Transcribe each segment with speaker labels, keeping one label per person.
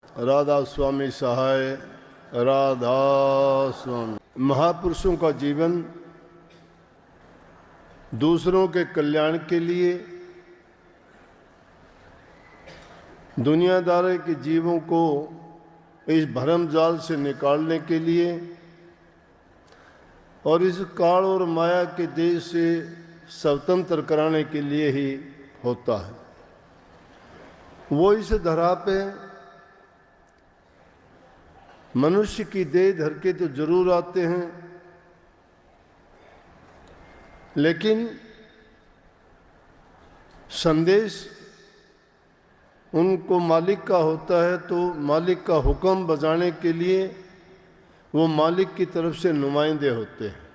Speaker 1: राधा स्वामी सहाय, राधा स्वामी। महापुरुषों का जीवन दूसरों के कल्याण के लिए, दुनियादारी के जीवों को इस भरम जाल से निकालने के लिए और इस काल और माया के देश से स्वतंत्र कराने के लिए ही होता है। वो इस धरा पे मनुष्य की देह धर के तो जरूर आते हैं, लेकिन संदेश उनको मालिक का होता है, तो मालिक का हुक्म बजाने के लिए वो मालिक की तरफ से नुमाइंदे होते हैं।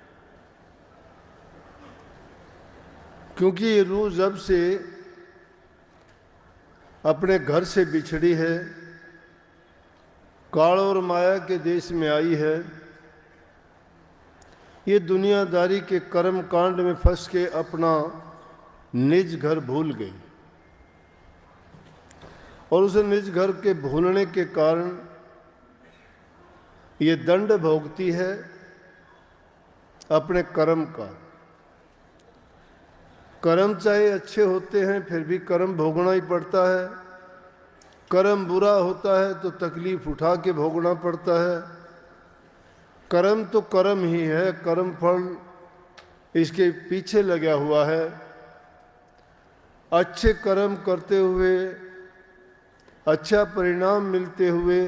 Speaker 1: क्योंकि ये रूह जब से अपने घर से बिछड़ी है, काल और माया के देश में आई है, ये दुनियादारी के कर्म कांड में फंस के अपना निज घर भूल गई और उस निज घर के भूलने के कारण ये दंड भोगती है अपने कर्म का। कर्म चाहे अच्छे होते हैं फिर भी कर्म भोगना ही पड़ता है, कर्म बुरा होता है तो तकलीफ उठा के भोगना पड़ता है। कर्म तो कर्म ही है, कर्म फल इसके पीछे लगा हुआ है। अच्छे कर्म करते हुए अच्छा परिणाम मिलते हुए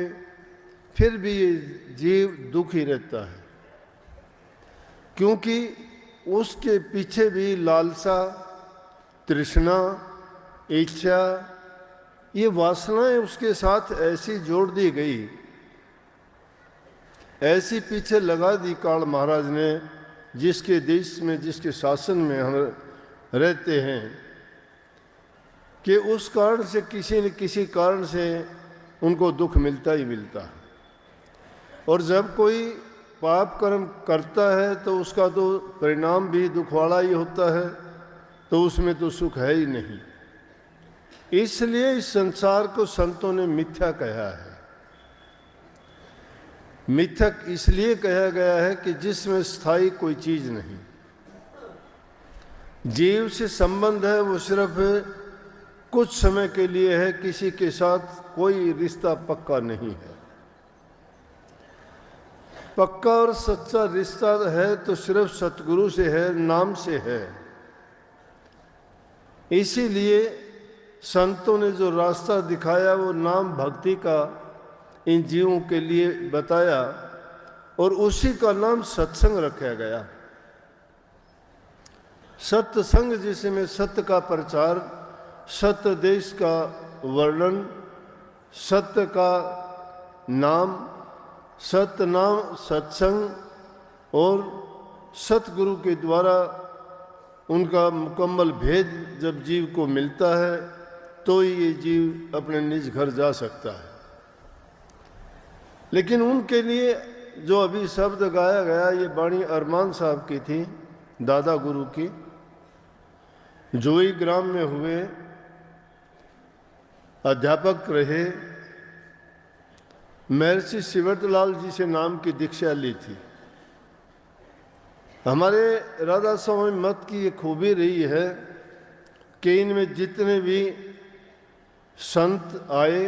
Speaker 1: फिर भी ये जीव दुखी रहता है, क्योंकि उसके पीछे भी लालसा, तृष्णा, इच्छा, ये वासनाएं उसके साथ ऐसी जोड़ दी गई, ऐसी पीछे लगा दी काल महाराज ने, जिसके देश में, जिसके शासन में हम रहते हैं, कि उस कारण से किसी न किसी कारण से उनको दुख मिलता ही मिलता है। और जब कोई पाप कर्म करता है तो उसका तो परिणाम भी दुख वाला ही होता है, तो उसमें तो सुख है ही नहीं। इसलिए इस संसार को संतों ने मिथ्या कहा है। मिथक इसलिए कहा गया है कि जिसमें स्थायी कोई चीज नहीं। जीव से संबंध है वो सिर्फ कुछ समय के लिए है, किसी के साथ कोई रिश्ता पक्का नहीं है। पक्का और सच्चा रिश्ता है तो सिर्फ सतगुरु से है, नाम से है। इसीलिए संतों ने जो रास्ता दिखाया वो नाम भक्ति का इन जीवों के लिए बताया, और उसी का नाम सत्संग रखा गया। सत्संग जिसमें सत्य का प्रचार, सत्य देश का वर्णन, सत्य का नाम, सत्य नाम सत्संग, और सतगुरु के द्वारा उनका मुकम्मल भेद जब जीव को मिलता है तो ये जीव अपने निज घर जा सकता है। लेकिन उनके लिए जो अभी शब्द गाया गया, ये बाणी अरमान साहब की थी, दादा गुरु की, जोई ग्राम में हुए, अध्यापक रहे, महर्षि शिवरतलाल जी से नाम की दीक्षा ली थी। हमारे राधा स्वामी मत की ये खूबी रही है कि इनमें जितने भी संत आए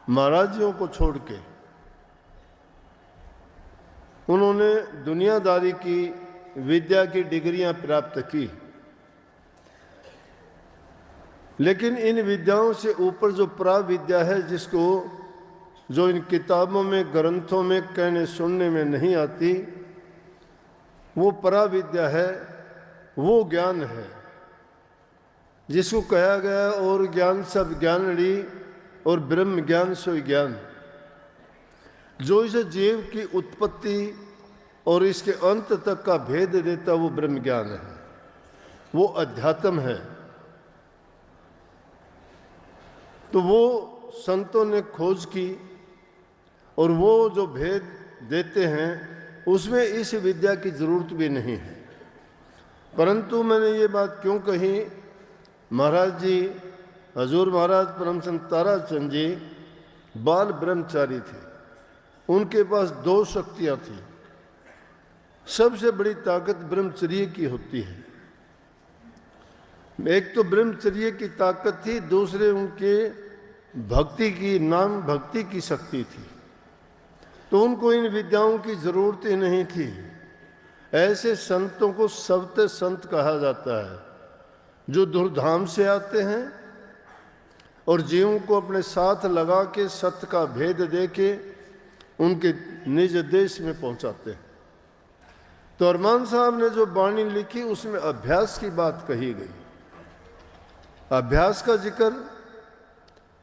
Speaker 1: महाराजियों को छोड़ के, उन्होंने दुनियादारी की विद्या की डिग्रियां प्राप्त की, लेकिन इन विद्याओं से ऊपर जो प्राविद्या है, जिसको जो इन किताबों में, ग्रंथों में कहने सुनने में नहीं आती, वो पराविद्या है, वो ज्ञान है जिसको कहा गया और ज्ञान सब ज्ञानड़ी और ब्रह्म ज्ञान सोई ज्ञान। जो इस जीव की उत्पत्ति और इसके अंत तक का भेद देता, वो ब्रह्म ज्ञान है, वो अध्यात्म है। तो वो संतों ने खोज की और वो जो भेद देते हैं उसमें इस विद्या की जरूरत भी नहीं है। परंतु मैंने ये बात क्यों कही, महाराज जी, हजूर महाराज परम संत ताराचंद जी बाल ब्रह्मचारी थे, उनके पास दो शक्तियां थी। सबसे बड़ी ताकत ब्रह्मचर्य की होती है। एक तो ब्रह्मचर्य की ताकत थी, दूसरे उनके भक्ति की, नाम भक्ति की शक्ति थी। तो उनको इन विद्याओं की जरूरत ही नहीं थी। ऐसे संतों को सवते संत कहा जाता है, जो दुर्धाम से आते हैं और जीवों को अपने साथ लगा के सत्य का भेद दे के उनके निज देश में पहुंचाते हैं। तो अरमान साहब ने जो वाणी लिखी उसमें अभ्यास की बात कही गई। अभ्यास का जिक्र,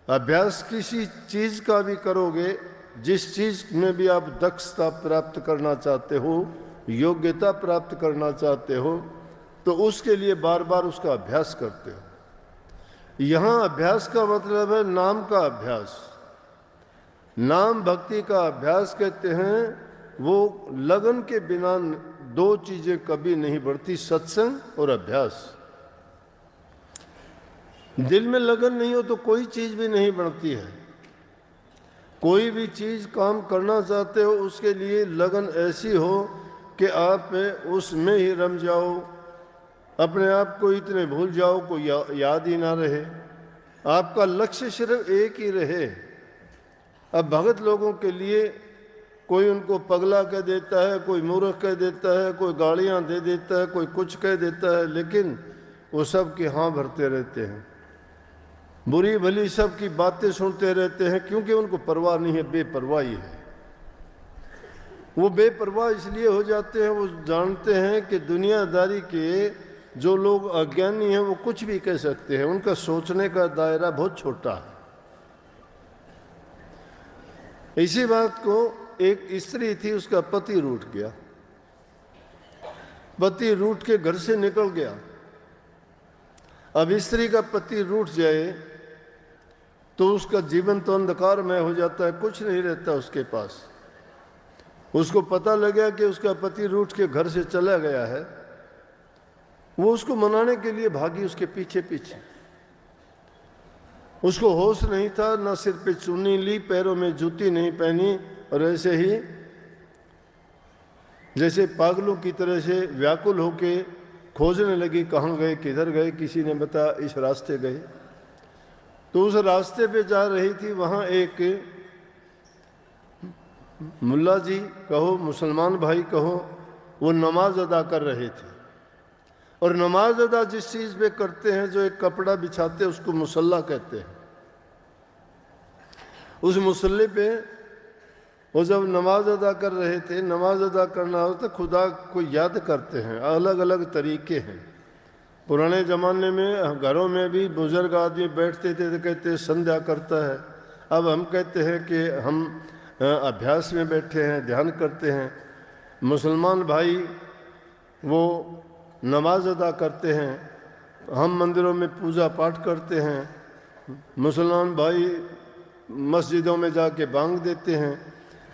Speaker 1: अभ्यास किसी चीज का भी करोगे, जिस चीज में भी आप दक्षता प्राप्त करना चाहते हो, योग्यता प्राप्त करना चाहते हो, तो उसके लिए बार बार उसका अभ्यास करते हो। यहां अभ्यास का मतलब है नाम का अभ्यास। नाम भक्ति का अभ्यास कहते हैं। वो लगन के बिना दो चीजें कभी नहीं बढ़ती, सत्संग और अभ्यास। दिल में लगन नहीं हो तो कोई चीज भी नहीं बढ़ती है। कोई भी चीज काम करना चाहते हो, उसके लिए लगन ऐसी हो कि आप उसमें ही रम जाओ, अपने आप को इतने भूल जाओ, कोई याद ही ना रहे, आपका लक्ष्य सिर्फ एक ही रहे। अब भगत लोगों के लिए कोई उनको पगला कह देता है, कोई मूर्ख कह देता है, कोई गालियां दे देता है, कोई कुछ कह देता है, लेकिन वो सब की हाँ भरते रहते हैं, बुरी भली सब की बातें सुनते रहते हैं, क्योंकि उनको परवाह नहीं है, बेपरवाही है। वो बेपरवाह इसलिए हो जाते हैं, वो जानते हैं कि दुनियादारी के जो लोग अज्ञानी हैं वो कुछ भी कह सकते हैं, उनका सोचने का दायरा बहुत छोटा है। इसी बात को एक स्त्री थी, उसका पति रूठ गया, पति रूठ के घर से निकल गया। अब स्त्री का पति रूठ जाए तो उसका जीवन तो अंधकारमय हो जाता है, कुछ नहीं रहता उसके पास। उसको पता लगा कि उसका पति रूठ के घर से चला गया है, वो उसको मनाने के लिए भागी उसके पीछे पीछे। उसको होश नहीं था, ना सिर पे चुन्नी ली, पैरों में जूती नहीं पहनी, और ऐसे ही जैसे पागलों की तरह से व्याकुल होके खोजने लगी, कहाँ गए, किधर गए। किसी ने बताया इस रास्ते गए। तो उस रास्ते पे जा रही थी, वहाँ एक मुल्ला जी कहो, मुसलमान भाई कहो, वो नमाज अदा कर रहे थे। और नमाज अदा जिस चीज़ पे करते हैं, जो एक कपड़ा बिछाते हैं, उसको मुसल्ला कहते हैं। उस मुसल्ले पे वो जब नमाज अदा कर रहे थे, नमाज अदा करना हो तो खुदा को याद करते हैं, अलग अलग तरीके हैं। पुराने ज़माने में घरों में भी बुजुर्ग आदमी बैठते थे तो कहते संध्या करता है। अब हम कहते हैं कि हम अभ्यास में बैठे हैं, ध्यान करते हैं। मुसलमान भाई वो नमाज अदा करते हैं, हम मंदिरों में पूजा पाठ करते हैं, मुसलमान भाई मस्जिदों में जाके बांग देते हैं।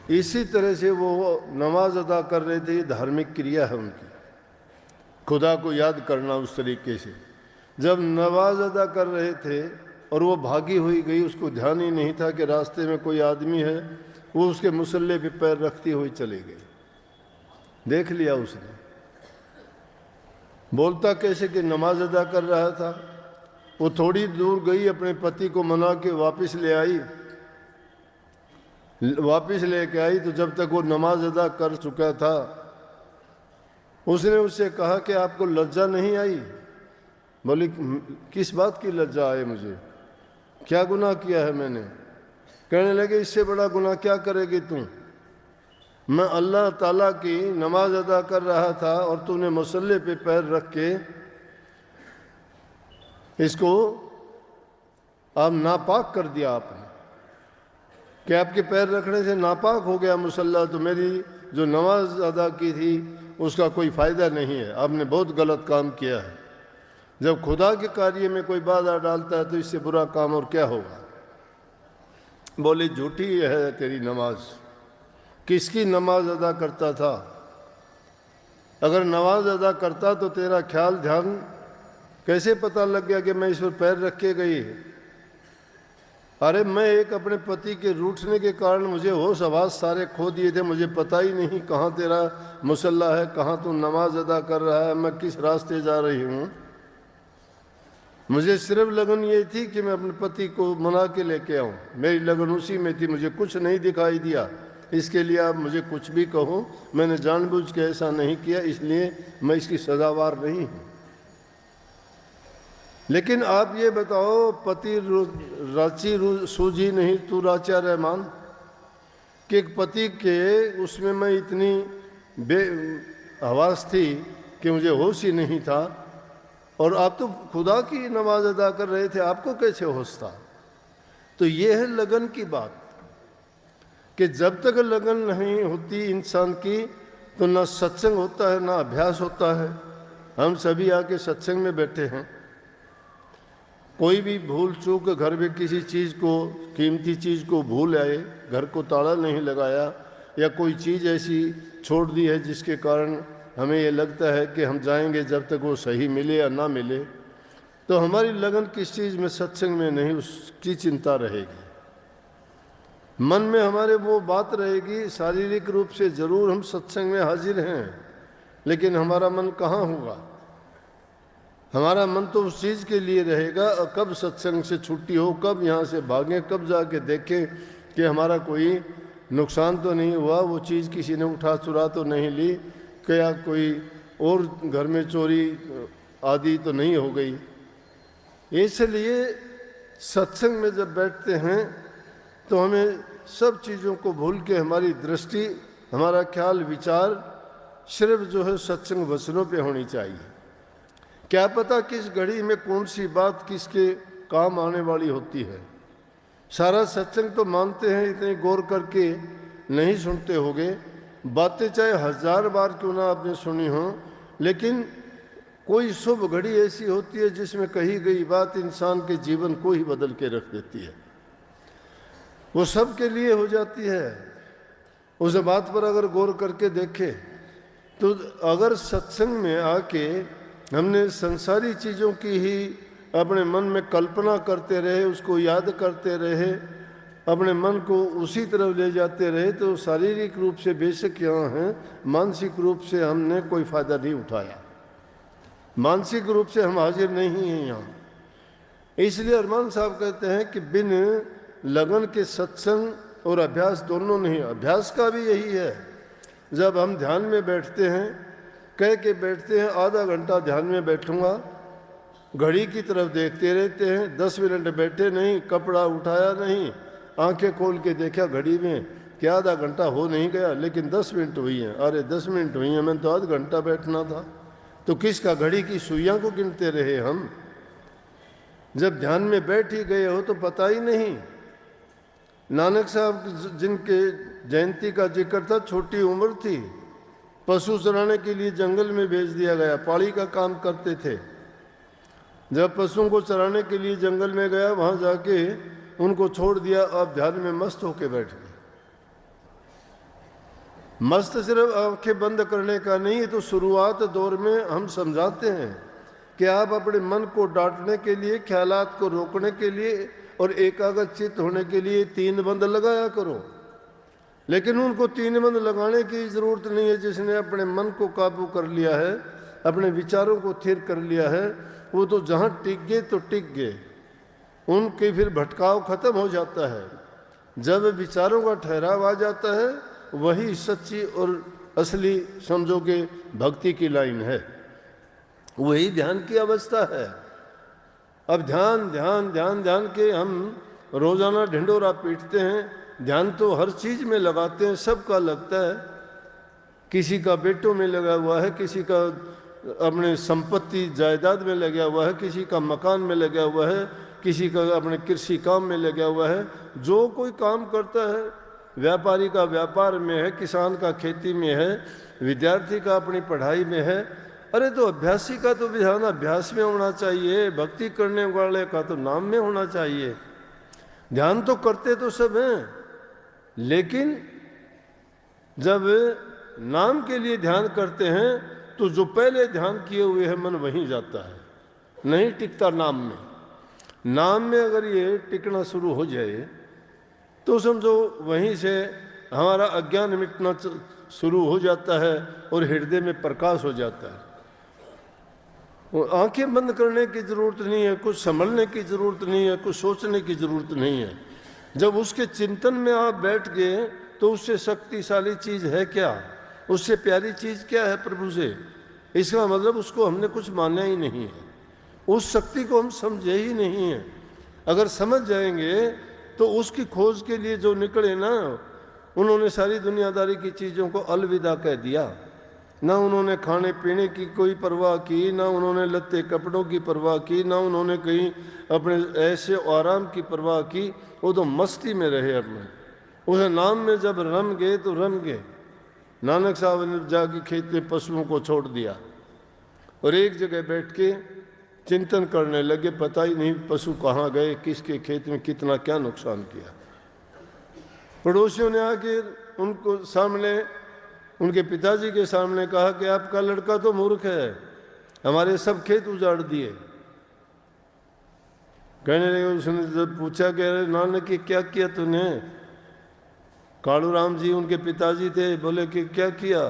Speaker 1: इसी तरह से वो नमाज अदा कर रहे थे, धार्मिक क्रिया है उनकी, खुदा को याद करना उस तरीके से। जब नमाज अदा कर रहे थे और वो भागी हुई गई, उसको ध्यान ही नहीं था कि रास्ते में कोई आदमी है, वो उसके मुसल्ले पे पैर रखती हुई चली गई। देख लिया उसने, बोलता कैसे कि नमाज अदा कर रहा था। वो थोड़ी दूर गई, अपने पति को मना के वापस ले आई। वापस लेके आई तो जब तक वो नमाज अदा कर चुका था, उसने उससे कहा कि आपको लज्जा नहीं आई? बोली किस बात की लज्जा आए मुझे, क्या गुनाह किया है मैंने? कहने लगे इससे बड़ा गुनाह क्या करेगी तू? मैं अल्लाह ताला की नमाज अदा कर रहा था और तूने मुसल्ले पे पैर रख के इसको आप नापाक कर दिया आपने, कि आपके पैर रखने से नापाक हो गया मुसल्ला, तो मेरी जो नमाज अदा की थी उसका कोई फ़ायदा नहीं है, आपने बहुत गलत काम किया है। जब खुदा के कार्य में कोई बाधा डालता है तो इससे बुरा काम और क्या होगा। बोले झूठी है तेरी नमाज। किसकी नमाज अदा करता था? अगर नमाज अदा करता तो तेरा ख्याल ध्यान कैसे पता लग गया कि मैं इस पर पैर रख के गई है? अरे मैं एक अपने पति के रूठने के कारण मुझे होश आवाज सारे खो दिए थे, मुझे पता ही नहीं कहाँ तेरा मुसल्ला है, कहाँ तू नमाज अदा कर रहा है, मैं किस रास्ते जा रही हूँ। मुझे सिर्फ लगन ये थी कि मैं अपने पति को मना के लेके आऊँ, मेरी लगन उसी में थी, मुझे कुछ नहीं दिखाई दिया। इसके लिए आप मुझे कुछ भी कहो, मैंने जानबूझ के ऐसा नहीं किया, इसलिए मैं इसकी सजावार नहीं हूँ। लेकिन आप ये बताओ, पति राची सूझी नहीं तू राचा रहमान, कि एक पति के उसमें मैं इतनी बेहवास थी कि मुझे होश ही नहीं था, और आप तो खुदा की नमाज अदा कर रहे थे, आपको कैसे होश था? तो ये है लगन की बात, कि जब तक लगन नहीं होती इंसान की तो ना सत्संग होता है ना अभ्यास होता है। हम सभी आके सत्संग में बैठे हैं, कोई भी भूल चूक घर में किसी चीज़ को, कीमती चीज़ को भूल आए, घर को ताला नहीं लगाया, या कोई चीज़ ऐसी छोड़ दी है जिसके कारण हमें ये लगता है कि हम जाएंगे जब तक वो सही मिले या ना मिले, तो हमारी लगन किस चीज़ में, सत्संग में नहीं, उसकी चिंता रहेगी। मन में हमारे वो बात रहेगी, शारीरिक रूप से ज़रूर हम सत्संग में हाजिर हैं, लेकिन हमारा मन कहाँ होगा? हमारा मन तो उस चीज़ के लिए रहेगा, और कब सत्संग से छुट्टी हो, कब यहाँ से भागें, कब जाके देखें कि हमारा कोई नुकसान तो नहीं हुआ, वो चीज़ किसी ने उठा चुरा तो नहीं ली, क्या कोई और घर में चोरी आदि तो नहीं हो गई। इसलिए सत्संग में जब बैठते हैं तो हमें सब चीज़ों को भूल के हमारी दृष्टि, हमारा ख्याल, विचार सिर्फ जो है सत्संग वचनों पे होनी चाहिए। क्या पता किस घड़ी में कौन सी बात किसके काम आने वाली होती है। सारा सत्संग तो मानते हैं, इतने गौर करके नहीं सुनते होगे, बातें चाहे 1000 बार क्यों ना आपने सुनी हो, लेकिन कोई शुभ घड़ी ऐसी होती है जिसमें कही गई बात इंसान के जीवन को ही बदल के रख देती है, वो सब के लिए हो जाती है। उस बात पर अगर गौर करके देखें तो अगर सत्संग में आके हमने संसारी चीज़ों की ही अपने मन में कल्पना करते रहे, उसको याद करते रहे, अपने मन को उसी तरफ ले जाते रहे, तो शारीरिक रूप से बेशक यहाँ हैं, मानसिक रूप से हमने कोई फ़ायदा नहीं उठाया, मानसिक रूप से हम हाजिर नहीं हैं यहाँ। इसलिए अरमान साहब कहते हैं कि बिन लगन के सत्संग और अभ्यास दोनों नहीं। अभ्यास का भी यही है, जब हम ध्यान में बैठते हैं, कह के बैठते हैं आधा घंटा ध्यान में बैठूंगा, घड़ी की तरफ देखते रहते हैं, 10 मिनट बैठे नहीं, कपड़ा उठाया नहीं, आंखें खोल के देखा घड़ी में कि आधा घंटा हो नहीं गया, लेकिन 10 मिनट हुई हैं। अरे 10 मिनट हुई हैं, मैंने तो आधा घंटा बैठना था। तो किसका, घड़ी की सुइयां को गिनते रहे हम? जब ध्यान में बैठ ही गए हो तो पता ही नहीं। नानक साहब जिनके जयंती का जिक्र था, छोटी उम्र थी, पशु चराने के लिए जंगल में भेज दिया गया, पाड़ी का काम करते थे। जब पशुओं को चराने के लिए जंगल में गया, वहां जाके उनको छोड़ दिया, अब ध्यान में मस्त होके बैठ गए। मस्त सिर्फ आंखें बंद करने का नहीं है, तो शुरुआत दौर में हम समझाते हैं कि आप अपने मन को डांटने के लिए, ख्यालात को रोकने के लिए और एकाग्रचित्त होने के लिए 3 बंद लगाया करो। लेकिन उनको 3 बंद लगाने की ज़रूरत नहीं है। जिसने अपने मन को काबू कर लिया है, अपने विचारों को स्थिर कर लिया है, वो तो जहाँ टिक गए तो टिक गए, उनके फिर भटकाव खत्म हो जाता है। जब विचारों का ठहराव आ जाता है, वही सच्ची और असली समझोगे भक्ति की लाइन है, वही ध्यान की अवस्था है। अब ध्यान ध्यान ध्यान ध्यान के हम रोजाना ढिंडोरा पीटते हैं। ध्यान तो हर चीज़ में लगाते हैं, सबका लगता है, किसी का बेटों में लगा हुआ है, किसी का अपने संपत्ति जायदाद में लगा हुआ है, किसी का मकान में लगा हुआ है, किसी का अपने कृषि काम में लगा हुआ है। जो कोई काम करता है, व्यापारी का व्यापार में है, किसान का खेती में है, विद्यार्थी का अपनी पढ़ाई में है। अरे तो अभ्यासी का तो ध्यान अभ्यास में होना चाहिए, भक्ति करने वाले का तो नाम में होना चाहिए। ध्यान तो करते तो सब हैं, लेकिन जब नाम के लिए ध्यान करते हैं तो जो पहले ध्यान किए हुए है मन वहीं जाता है, नहीं टिकता नाम में। नाम में अगर ये टिकना शुरू हो जाए तो समझो वहीं से हमारा अज्ञान मिटना शुरू हो जाता है और हृदय में प्रकाश हो जाता है। वो आंखें बंद करने की ज़रूरत नहीं है, कुछ संभलने की ज़रूरत नहीं है, कुछ सोचने की ज़रूरत नहीं है। जब उसके चिंतन में आप बैठ गए तो उससे शक्तिशाली चीज़ है क्या, उससे प्यारी चीज़ क्या है प्रभु से? इसका मतलब उसको हमने कुछ माना ही नहीं है, उस शक्ति को हम समझे ही नहीं है। अगर समझ जाएंगे तो उसकी खोज के लिए जो निकले ना, उन्होंने सारी दुनियादारी की चीज़ों को अलविदा कह दिया। ना उन्होंने खाने पीने की कोई परवाह की, ना उन्होंने लत्ते कपड़ों की परवाह की, ना उन्होंने कहीं अपने ऐसे आराम की परवाह की। वो तो मस्ती में रहे अपने, उस नाम में जब रम गए तो रम गए। नानक साहब ने जाके खेत में पशुओं को छोड़ दिया और एक जगह बैठ के चिंतन करने लगे, पता ही नहीं पशु कहाँ गए, किसके खेत में कितना क्या नुकसान किया। पड़ोसियों ने आके उनको सामने, उनके पिताजी के सामने कहा कि आपका लड़का तो मूर्ख है, हमारे सब खेत उजाड़ दिए। कहने लगे, उसने जब पूछा कि अरे नानक की क्या किया तूने? कालू राम जी उनके पिताजी थे, बोले कि क्या किया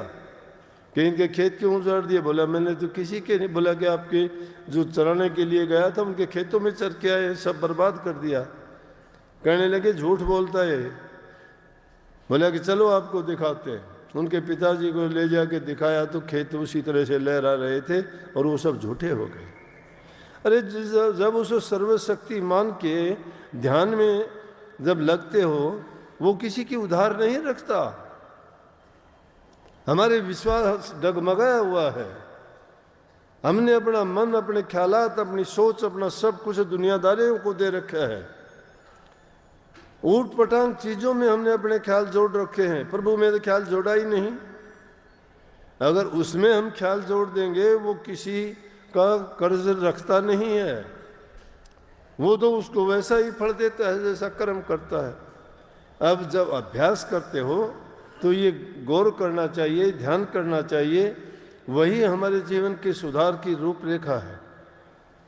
Speaker 1: कि इनके खेत क्यों उजाड़ दिए? बोला मैंने तो किसी के नहीं, बोला कि आपके जो चराने के लिए गया था उनके खेतों में चर के आए, सब बर्बाद कर दिया। कहने लगे झूठ बोलता है। बोला कि चलो आपको दिखाते हैं। उनके पिताजी को ले जाके दिखाया तो खेत उसी तरह से लहरा रहे थे और वो सब झूठे हो गए। अरे जब उस सर्वशक्ति मान के ध्यान में जब लगते हो, वो किसी की उधार नहीं रखता। हमारे विश्वास डगमगाया हुआ है, हमने अपना मन, अपने ख्यालात, अपनी सोच, अपना सब कुछ दुनियादारियों को दे रखा है। ऊट पटांग चीज़ों में हमने अपने ख्याल जोड़ रखे हैं, प्रभु में तो ख्याल जोड़ा ही नहीं। अगर उसमें हम ख्याल जोड़ देंगे, वो किसी का कर्ज रखता नहीं है, वो तो उसको वैसा ही फल देता है जैसा कर्म करता है। अब जब अभ्यास करते हो तो ये गौर करना चाहिए, ध्यान करना चाहिए, वही हमारे जीवन के सुधार की रूपरेखा है।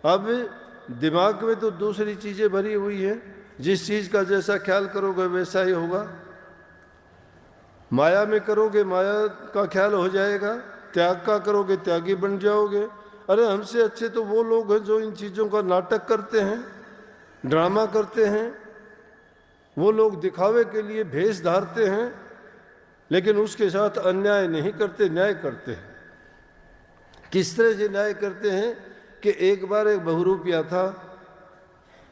Speaker 1: अब दिमाग में तो दूसरी चीज़ें भरी हुई है, जिस चीज़ का जैसा ख्याल करोगे वैसा ही होगा। माया में करोगे माया का ख्याल हो जाएगा, त्याग का करोगे त्यागी बन जाओगे। अरे हमसे अच्छे तो वो लोग हैं जो इन चीज़ों का नाटक करते हैं, ड्रामा करते हैं। वो लोग दिखावे के लिए भेष धारते हैं, लेकिन उसके साथ अन्याय नहीं करते, न्याय करते हैं। किस तरह से न्याय करते हैं कि एक बार एक बहुरूपिया था,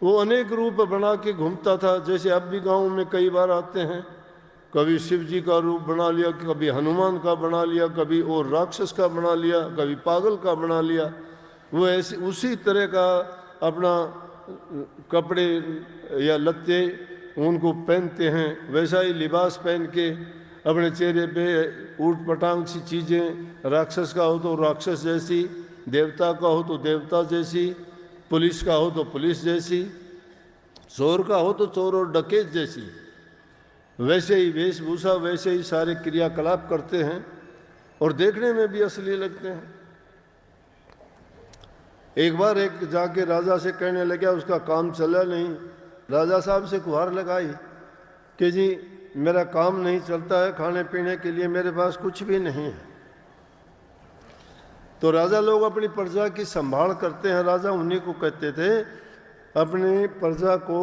Speaker 1: वो अनेक रूप बना के घूमता था। जैसे अब भी गाँव में कई बार आते हैं, कभी शिव जी का रूप बना लिया, कभी हनुमान का बना लिया, कभी और राक्षस का बना लिया, कभी पागल का बना लिया। वो ऐसे उसी तरह का अपना कपड़े या लत्ते उनको पहनते हैं, वैसा ही लिबास पहन के अपने चेहरे पे ऊट पटांग सी चीज़ें, राक्षस का हो तो राक्षस जैसी, देवता का हो तो देवता जैसी, पुलिस का हो तो पुलिस जैसी, चोर का हो तो चोर और डकैत जैसी, वैसे ही वेशभूषा, वैसे ही सारे क्रियाकलाप करते हैं और देखने में भी असली लगते हैं। एक बार एक जाके राजा से कहने लगा, उसका काम चला नहीं। राजा साहब से गुहार लगाई कि जी मेरा काम नहीं चलता है, खाने पीने के लिए मेरे पास कुछ भी नहीं है। तो राजा लोग अपनी प्रजा की संभाल करते हैं, राजा उन्हीं को कहते थे। अपनी प्रजा को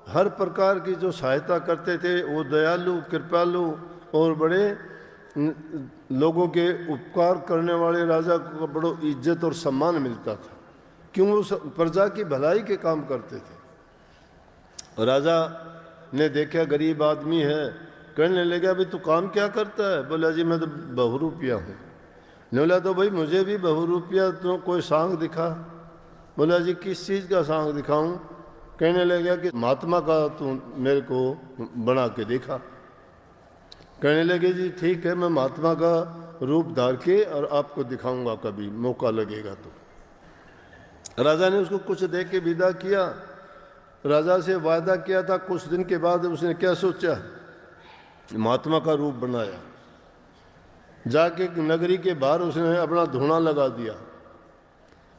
Speaker 1: हर प्रकार की जो सहायता करते थे, वो दयालु, कृपालु और बड़े लोगों के उपकार करने वाले राजा को बड़ो इज्जत और सम्मान मिलता था। क्यों? वो प्रजा की भलाई के काम करते थे। राजा ने देखा गरीब आदमी है, कहने लगा भाई तू काम क्या करता है? बोला जी मैं तो बहुरूपिया हूँ। बोला तो भाई मुझे भी बहुरूपिया तो कोई सांग दिखा। बोला जी किस चीज़ का सांग दिखाऊं? कहने लगा कि महात्मा का तू मेरे को बना के देखा। कहने लगे जी ठीक है, मैं महात्मा का रूप धार के और आपको दिखाऊंगा कभी मौका लगेगा तो। राजा ने उसको कुछ दे के विदा किया। राजा से वादा किया था, कुछ दिन के बाद उसने क्या सोचा, महात्मा का रूप बनाया। जाके नगरी के बाहर उसने अपना धुना लगा दिया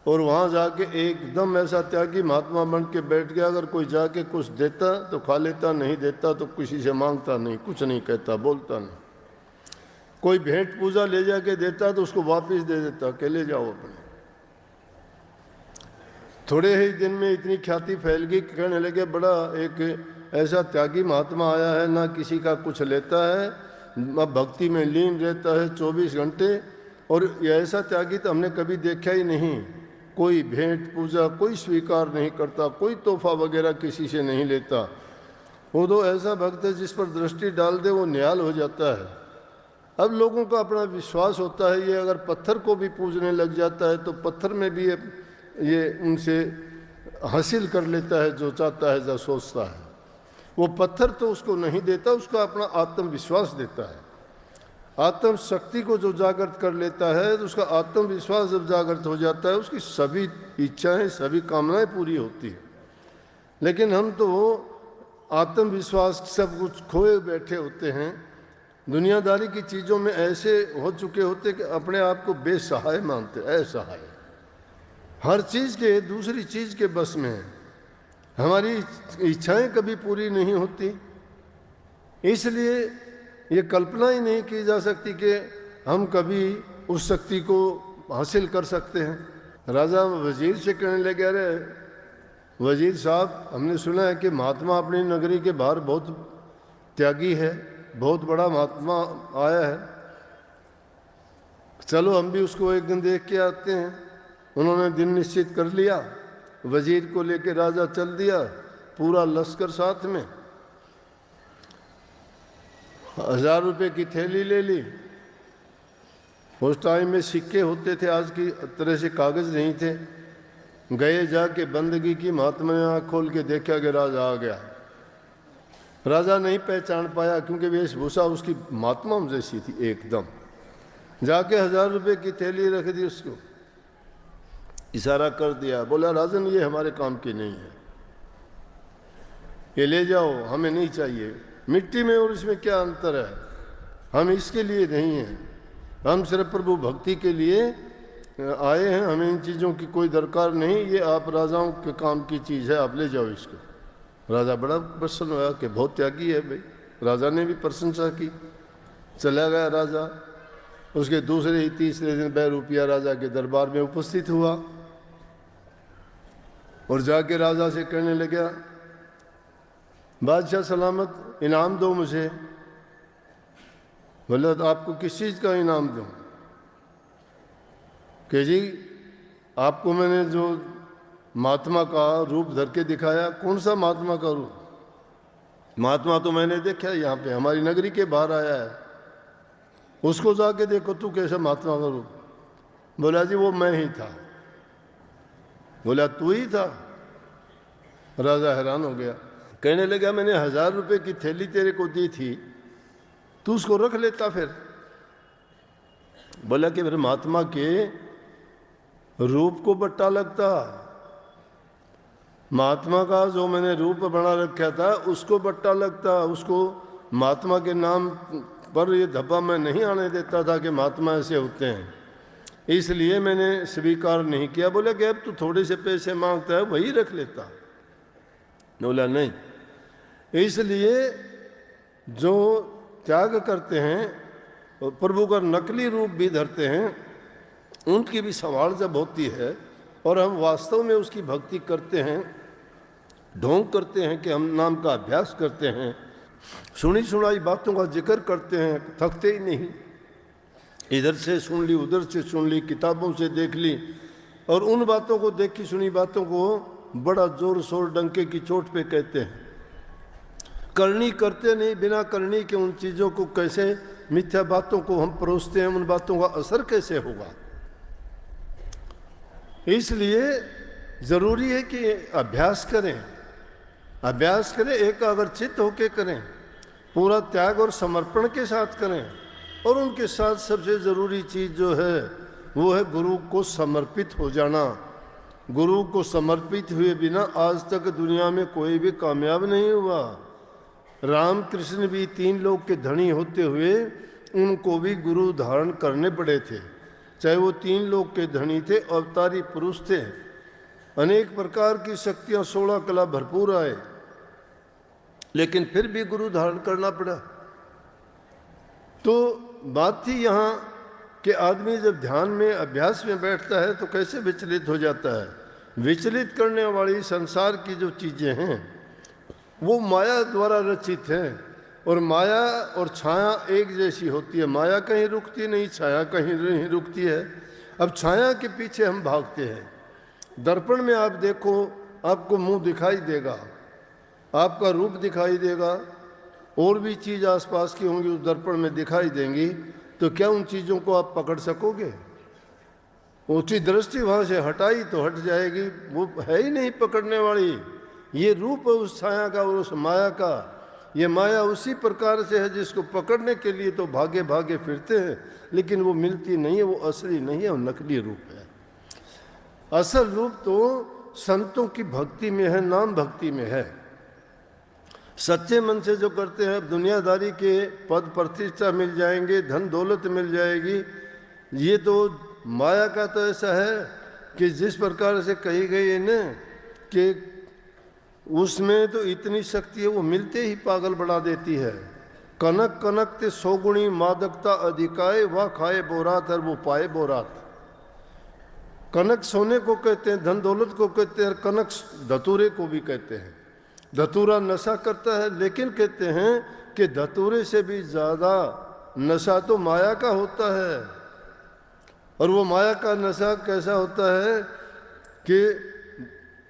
Speaker 1: और वहाँ जाके एकदम ऐसा त्यागी महात्मा बन के बैठ गया। अगर कोई जाके कुछ देता तो खा लेता, नहीं देता तो किसी से मांगता नहीं, कुछ नहीं कहता, बोलता नहीं। कोई भेंट पूजा ले जाके देता तो उसको वापस दे देता कि ले जाओ अपने। थोड़े ही दिन में इतनी ख्याति फैल गई, कहने लगे बड़ा एक ऐसा त्यागी महात्मा आया है, ना किसी का कुछ लेता है, भक्ति में लीन रहता है 24 घंटे, और ऐसा त्यागी तो हमने कभी देखा ही नहीं। कोई भेंट पूजा कोई स्वीकार नहीं करता, कोई तोहफा वगैरह किसी से नहीं लेता। वो तो ऐसा भक्त है जिस पर दृष्टि डाल दे वो निहाल हो जाता है। अब लोगों का अपना विश्वास होता है, ये अगर पत्थर को भी पूजने लग जाता है तो पत्थर में भी ये उनसे हासिल कर लेता है जो चाहता है, जो सोचता है। वो पत्थर तो उसको नहीं देता, उसका अपना आत्मविश्वास देता है। आत्म शक्ति को जो जागृत कर लेता है तो उसका आत्मविश्वास जब जागृत हो जाता है, उसकी सभी इच्छाएं, सभी कामनाएं पूरी होती है। लेकिन हम तो आत्मविश्वास सब कुछ खोए बैठे होते हैं, दुनियादारी की चीज़ों में ऐसे हो चुके होते कि अपने आप को बेसहाय मानते, असहाय, हर चीज़ के दूसरी चीज़ के बस में है। हमारी इच्छाएं कभी पूरी नहीं होती, इसलिए ये कल्पना ही नहीं की जा सकती कि हम कभी उस शक्ति को हासिल कर सकते हैं। राजा वजीर से कहने लगे, अरे वजीर साहब, हमने सुना है कि महात्मा अपनी नगरी के बाहर बहुत त्यागी है, बहुत बड़ा महात्मा आया है, चलो हम भी उसको एक दिन देख के आते हैं। उन्होंने दिन निश्चित कर लिया, वजीर को लेके राजा चल दिया, पूरा लश्कर साथ में। 1000 रुपये की थैली ले ली। उस टाइम में सिक्के होते थे, आज की तरह से कागज़ नहीं थे। गए, जाके बंदगी की, महात्मा ने आँख खोल के देखा कि राजा आ गया। राजा नहीं पहचान पाया क्योंकि वेशभूषा उसकी महात्मा जैसी थी एकदम। जाके 1000 रुपये की थैली रख दी, उसको इशारा कर दिया, बोला राजन ये हमारे काम की नहीं है, ये ले जाओ, हमें नहीं चाहिए। मिट्टी में और इसमें क्या अंतर है, हम इसके लिए नहीं हैं, हम सिर्फ प्रभु भक्ति के लिए आए हैं, हमें इन चीज़ों की कोई दरकार नहीं, ये आप राजाओं के काम की चीज़ है, आप ले जाओ इसको। राजा बड़ा प्रसन्न हुआ कि बहुत त्यागी है भाई। राजा ने भी प्रशंसा की, चला गया राजा। उसके दूसरे ही तीसरे दिन बहरूपिया राजा के दरबार में उपस्थित हुआ और जाके राजा से कहने लगा, बादशाह सलामत, इनाम दो मुझे। बोला तो आपको किस चीज़ का इनाम दूं? कि जी आपको मैंने जो महात्मा का रूप धर के दिखाया, कौन सा महात्मा का रूप? महात्मा तो मैंने देखा यहाँ पे, हमारी नगरी के बाहर आया है, उसको जाके देखो तू कैसा महात्मा का रूप। बोला जी वो मैं ही था। बोला तू ही था? राजा हैरान हो गया, कहने लगा मैंने 1000 रुपये की थैली तेरे को दी थी, तू उसको रख लेता फिर। बोला कि मेरे महात्मा के रूप को बट्टा लगता, महात्मा का जो मैंने रूप बना रखा था उसको बट्टा लगता, उसको महात्मा के नाम पर ये धब्बा मैं नहीं आने देता था कि महात्मा ऐसे होते हैं, इसलिए मैंने स्वीकार नहीं किया। बोला कि अब तू थोड़े से पैसे मांगता है, वही रख लेता। बोला नहीं, इसलिए जो त्याग करते हैं और प्रभु का नकली रूप भी धरते हैं, उनकी भी संभाल जब होती है और हम वास्तव में उसकी भक्ति करते हैं, ढोंग करते हैं कि हम नाम का अभ्यास करते हैं, सुनी सुनाई बातों का जिक्र करते हैं, थकते ही नहीं। इधर से सुन ली, उधर से सुन ली, किताबों से देख ली, और उन बातों को, देखी सुनी बातों को बड़ा जोर शोर डंके की चोट पे कहते हैं। करनी करते नहीं, बिना करनी के उन चीज़ों को कैसे, मिथ्या बातों को हम परोसते हैं, उन बातों का असर कैसे होगा। इसलिए ज़रूरी है कि अभ्यास करें, अभ्यास करें, एकाग्रचित्त होकर करें, पूरा त्याग और समर्पण के साथ करें। और उनके साथ सबसे ज़रूरी चीज़ जो है वो है गुरु को समर्पित हो जाना। गुरु को समर्पित हुए बिना आज तक दुनिया में कोई भी कामयाब नहीं हुआ। रामकृष्ण भी 3 लोक के धनी होते हुए उनको भी गुरु धारण करने पड़े थे, चाहे वो 3 लोक के धनी थे, अवतारी पुरुष थे, अनेक प्रकार की शक्तियां 16 कला भरपूर आए, लेकिन फिर भी गुरु धारण करना पड़ा। तो बात थी यहाँ कि आदमी जब ध्यान में अभ्यास में बैठता है तो कैसे विचलित हो जाता है। विचलित करने वाली संसार की जो चीज़ें हैं वो माया द्वारा रचित हैं, और माया और छाया एक जैसी होती है। माया कहीं रुकती नहीं, छाया कहीं नहीं रुकती है। अब छाया के पीछे हम भागते हैं। दर्पण में आप देखो, आपको मुंह दिखाई देगा, आपका रूप दिखाई देगा, और भी चीज़ आसपास की होंगी उस दर्पण में दिखाई देंगी, तो क्या उन चीज़ों को आप पकड़ सकोगे? ऊंची दृष्टि वहाँ से हटाई तो हट जाएगी, वो है ही नहीं पकड़ने वाली। ये रूप है उस छाया का और उस माया का। ये माया उसी प्रकार से है जिसको पकड़ने के लिए तो भागे भागे फिरते हैं, लेकिन वो मिलती नहीं है, वो असली नहीं है, वो नकली रूप है। असल रूप तो संतों की भक्ति में है, नाम भक्ति में है। सच्चे मन से जो करते हैं, दुनियादारी के पद प्रतिष्ठा मिल जाएंगे, धन दौलत मिल जाएगी, ये तो माया का तो ऐसा है कि जिस प्रकार से कही गई है न कि उसमें तो इतनी शक्ति है, वो मिलते ही पागल बढ़ा देती है। कनक कनक ते 100 गुणी मादकता अधिकाए, वह खाए बोरात और वो पाए बोरात। कनक सोने को कहते हैं, धन दौलत को कहते हैं, कनक धतूरे को भी कहते हैं। धतूरा नशा करता है, लेकिन कहते हैं कि धतूरे से भी ज़्यादा नशा तो माया का होता है। और वो माया का नशा कैसा होता है कि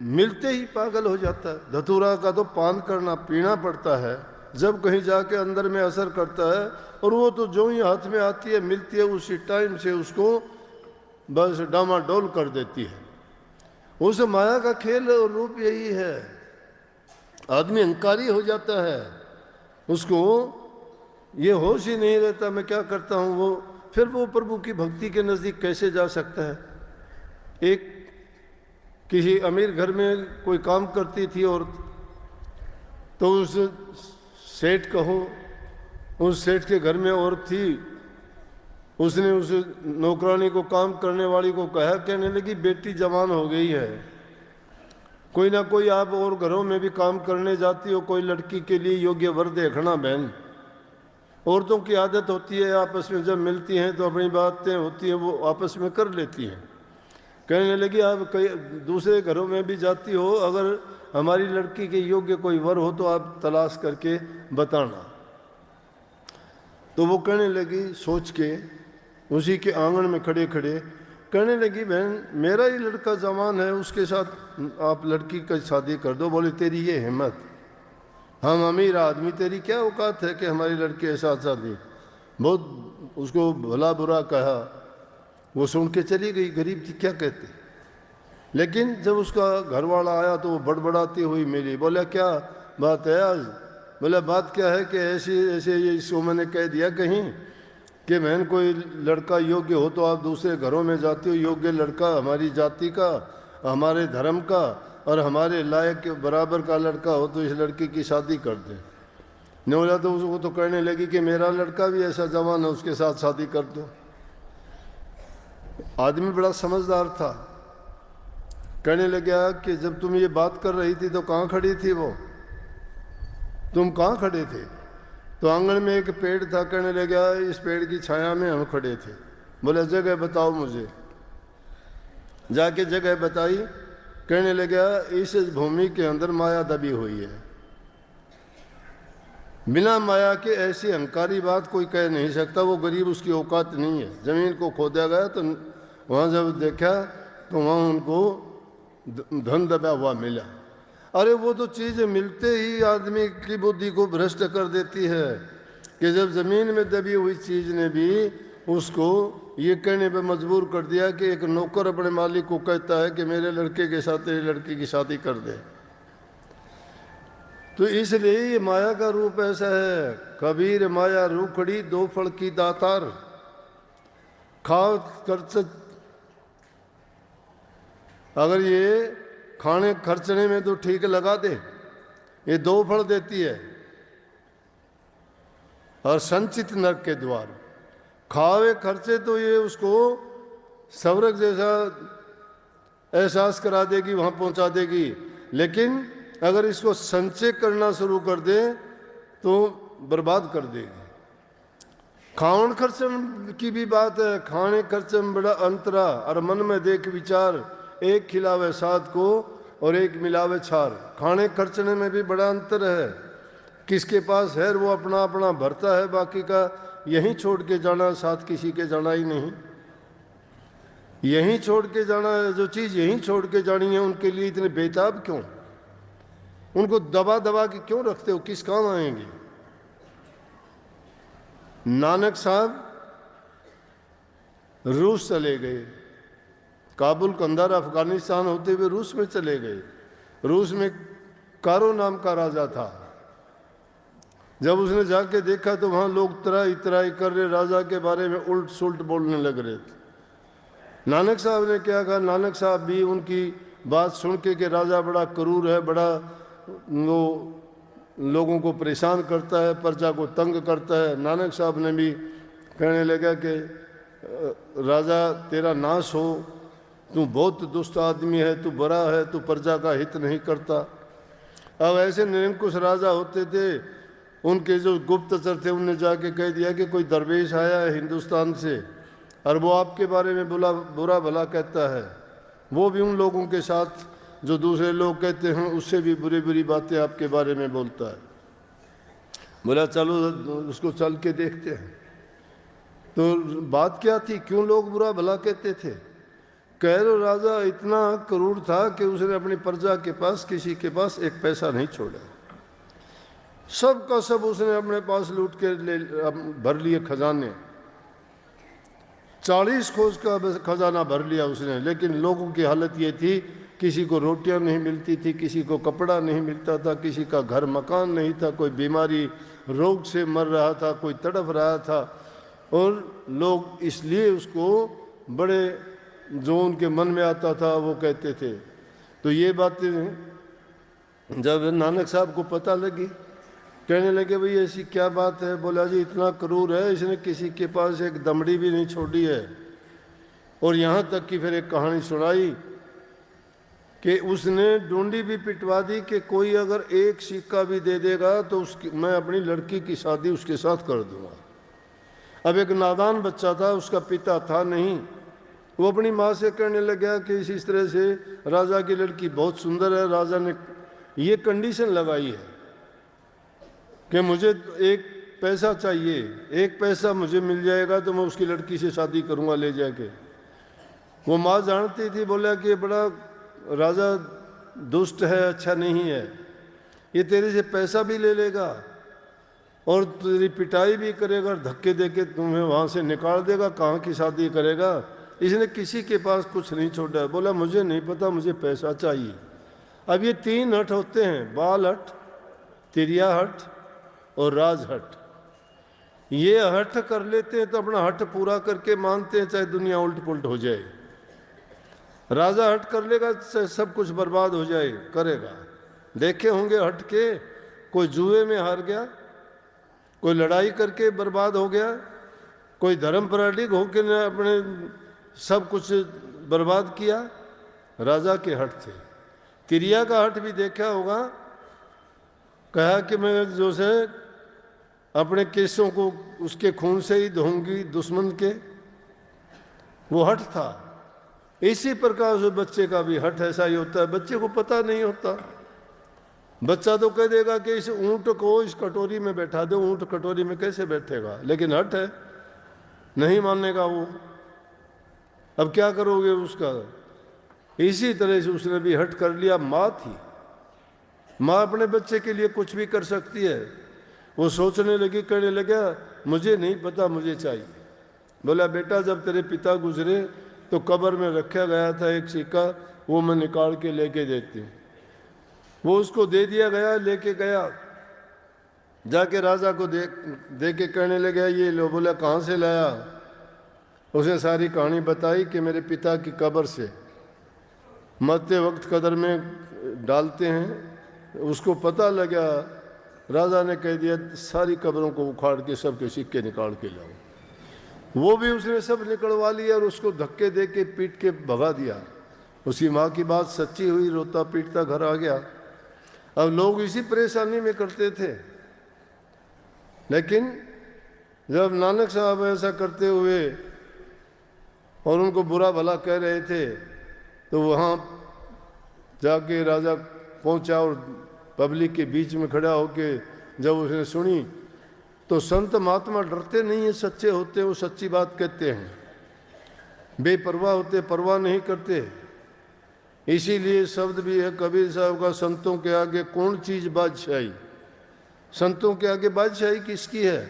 Speaker 1: मिलते ही पागल हो जाता है। धतूरा का तो पान करना पीना पड़ता है, जब कहीं जाके अंदर में असर करता है, और वो तो जो ही हाथ में आती है मिलती है उसी टाइम से उसको बस डामाडोल कर देती है। उस माया का खेल और रूप यही है। आदमी अहंकारी हो जाता है, उसको ये होश ही नहीं रहता मैं क्या करता हूँ। वो फिर वो प्रभु की भक्ति के नज़दीक कैसे जा सकता है। एक किसी अमीर घर में कोई काम करती थी और तो उस सेठ कहो, उस सेठ के घर में औरत थी, उसने उस नौकरानी को, काम करने वाली को कहा, कहने लगी बेटी जवान हो गई है, कोई ना कोई आप और घरों में भी काम करने जाती हो, कोई लड़की के लिए योग्य वर देखना बहन। औरतों की आदत होती है आपस में जब मिलती हैं तो अपनी बातें होती हैं वो आपस में कर लेती हैं। कहने लगी आप कई दूसरे घरों में भी जाती हो, अगर हमारी लड़की के योग्य कोई वर हो तो आप तलाश करके बताना। तो वो कहने लगी सोच के, उसी के आंगन में खड़े खड़े कहने लगी बहन मेरा ही लड़का जवान है, उसके साथ आप लड़की की शादी कर दो। बोले तेरी ये हिम्मत, हम अमीर आदमी, तेरी क्या औकात है कि हमारी लड़की के साथ शादी। बहुत उसको भला बुरा कहा, वो सुन के चली गई, गरीब थी क्या कहते। लेकिन जब उसका घरवाला आया तो वो बड़बड़ाती हुई मिली। बोला क्या बात है आज? बोला बात क्या है कि ऐसे ऐसे ये इसको मैंने कह दिया कहीं कि बहन कोई लड़का योग्य हो तो आप दूसरे घरों में जाती हो, योग्य लड़का हमारी जाति का, हमारे धर्म का और हमारे लायक के बराबर का लड़का हो तो इस लड़की की शादी कर दे। नहीं बोला तो उसको तो कहने लगी कि मेरा लड़का भी ऐसा जवान है, उसके साथ शादी कर दो। आदमी बड़ा समझदार था, कहने लगा कि जब तुम ये बात कर रही थी तो कहाँ खड़ी थी वो, तुम कहाँ खड़े थे? तो आंगन में एक पेड़ था, कहने लगा इस पेड़ की छाया में हम खड़े थे। बोले जगह बताओ मुझे। जाके जगह बताई, कहने लगा इस भूमि के अंदर माया दबी हुई है, बिना माया के ऐसी अहंकारी बात कोई कह नहीं सकता। वो गरीब, उसकी औकात नहीं है। जमीन को खोदा गया तो वहाँ जब देखा तो वहाँ उनको धन दबा हुआ मिला। अरे वो तो चीज़ मिलते ही आदमी की बुद्धि को भ्रष्ट कर देती है कि जब ज़मीन में दबी हुई चीज़ ने भी उसको ये कहने पे मजबूर कर दिया कि एक नौकर अपने मालिक को कहता है कि मेरे लड़के के साथ तेरी लड़की की शादी कर दे। तो इसलिए ये माया का रूप ऐसा है। कबीर माया रूखड़ी दो फल की दातार, खाओ खर्च। अगर ये खाने खर्चने में तो ठीक लगा दे, ये दो फल देती है। और संचित नरक के द्वार, खावे खर्चे तो ये उसको स्वर्ग जैसा एहसास करा देगी, वहाँ पहुँचा देगी। लेकिन अगर इसको संचय करना शुरू कर दे तो बर्बाद कर देगी। खावन खर्चन की भी बात है, खाने खर्चन में बड़ा अंतरा, और मन में देख विचार, एक खिलावे सात को और एक मिलावे छार। खाने खर्चने में भी बड़ा अंतर है। किसके पास है वो अपना अपना भरता है, बाकी का यहीं छोड़ के जाना, साथ किसी के जाना ही नहीं। यहीं छोड़ के जाना है, जो चीज़ यहीं छोड़ के जानी है, उनके लिए इतने बेताब क्यों? उनको दबा दबा के क्यों रखते हो? किस काम आएंगे? नानक साहब रूस चले गए, काबुल कंधार अफगानिस्तान होते हुए रूस में चले गए। रूस में कारो नाम का राजा था। जब उसने जाके देखा तो वहाँ लोग तराई तराई कर रहे, राजा के बारे में उल्ट सुल्ट बोलने लग रहे थे। नानक साहब ने क्या कहा, नानक साहब भी उनकी बात सुन के कि राजा बड़ा क्रूर है, बड़ा वो लोगों को परेशान करता है, प्रजा को तंग करता है। नानक साहब ने भी कहने लगा कि राजा तेरा नाश हो, तू बहुत दुष्ट आदमी है, तू बड़ा है, तू प्रजा का हित नहीं करता। अब ऐसे निरंकुश राजा होते थे, उनके जो गुप्तचर थे उनने जाके कह दिया कि कोई दरवेश आया है हिंदुस्तान से और वो आपके बारे में बुरा भला कहता है। वो भी उन लोगों के साथ जो दूसरे लोग कहते हैं उससे भी बुरी बुरी बातें आपके बारे में बोलता है। बोला चलो उसको चल के देखते हैं। तो बात क्या थी, क्यों लोग बुरा भला कहते थे? कह रो राजा इतना क्रूर था कि उसने अपनी प्रजा के पास किसी के पास एक पैसा नहीं छोड़ा। सब का सब उसने अपने पास लूट के भर लिए खजाने। 40 कोस का खजाना भर लिया उसने। लेकिन लोगों की हालत ये थी, किसी को रोटियां नहीं मिलती थी, किसी को कपड़ा नहीं मिलता था, किसी का घर मकान नहीं था, कोई बीमारी रोग से मर रहा था, कोई तड़प रहा था। और लोग इसलिए उसको बड़े जो उनके मन में आता था वो कहते थे। तो ये बातें जब नानक साहब को पता लगी, कहने लगे भाई ऐसी क्या बात है? बोला जी इतना क्रूर है, इसने किसी के पास एक दमड़ी भी नहीं छोड़ी है। और यहाँ तक कि फिर एक कहानी सुनाई कि उसने डूंडी भी पिटवा दी कि कोई अगर एक सिक्का भी दे देगा तो उसकी मैं अपनी लड़की की शादी उसके साथ कर दूंगा। अब एक नादान बच्चा था, उसका पिता था नहीं, वो अपनी माँ से कहने लगा कि इस तरह से राजा की लड़की बहुत सुंदर है, राजा ने ये कंडीशन लगाई है कि मुझे एक पैसा चाहिए, एक पैसा मुझे मिल जाएगा तो मैं उसकी लड़की से शादी करूंगा ले जाके। वो माँ जानती थी, बोला कि बड़ा राजा दुष्ट है, अच्छा नहीं है, ये तेरे से पैसा भी ले लेगा और तेरी पिटाई भी करेगा और धक्के देके तुम्हें वहाँ से निकाल देगा, कहाँ की शादी करेगा? इसने किसी के पास कुछ नहीं छोड़ा है। बोला मुझे नहीं पता, मुझे पैसा चाहिए। अब ये 3 हट होते हैं, बाल हट, तिरिया हट और राज हट। ये हट कर लेते हैं तो अपना हट पूरा करके मानते हैं चाहे दुनिया उल्ट पुल्ट हो जाए। राजा हट कर लेगा सब कुछ बर्बाद हो जाए, करेगा। देखे होंगे हट के, कोई जुए में हार गया, कोई लड़ाई करके बर्बाद हो गया, कोई धर्म पराधिक होकर ने अपने सब कुछ बर्बाद किया। राजा के हट थे। तिरिया का हट भी देखा होगा, कहा कि मैं जो से अपने केसों को उसके खून से ही धोऊंगी दुश्मन के, वो हट था। इसी प्रकार से बच्चे का भी हट ऐसा ही होता है। बच्चे को पता नहीं होता, बच्चा तो कह देगा कि इस ऊंट को इस कटोरी में बैठा दो, ऊंट कटोरी में कैसे बैठेगा? लेकिन हट है, नहीं मानेगा वो। अब क्या करोगे उसका? इसी तरह से उसने भी हट कर लिया। माँ थी, माँ अपने बच्चे के लिए कुछ भी कर सकती है। वो सोचने लगी, कहने लगा मुझे नहीं पता, मुझे चाहिए। बोला बेटा जब तेरे पिता गुजरे तो कब्र में रखा गया था एक सिक्का, वो मैं निकाल के लेके देती हूँ। वो उसको दे दिया गया, लेके गया, जाके राजा को दे के कहने लगा ये लो। बोला कहाँ से लाया? उसने सारी कहानी बताई कि मेरे पिता की कब्र से। मरते वक्त कब्र में डालते हैं, उसको पता लगा। राजा ने कह दिया सारी कब्रों को उखाड़ के सबके सिक्के निकाल के लाओ। वो भी उसने सब निकलवा लिया और उसको धक्के दे के पीट के भगा दिया। उसकी माँ की बात सच्ची हुई, रोता पीटता घर आ गया। अब लोग इसी परेशानी में करते थे, लेकिन जब नानक साहब ऐसा करते हुए और उनको बुरा भला कह रहे थे, तो वहाँ जाके राजा पहुँचा और पब्लिक के बीच में खड़ा होके जब उसने सुनी, तो संत महात्मा डरते नहीं हैं, सच्चे होते हैं, वो सच्ची बात कहते हैं, बेपरवाह होते, परवाह नहीं करते। इसीलिए शब्द भी है कबीर साहब का, संतों के आगे कौन चीज़ बादशाही। संतों के आगे बादशाही किसकी है?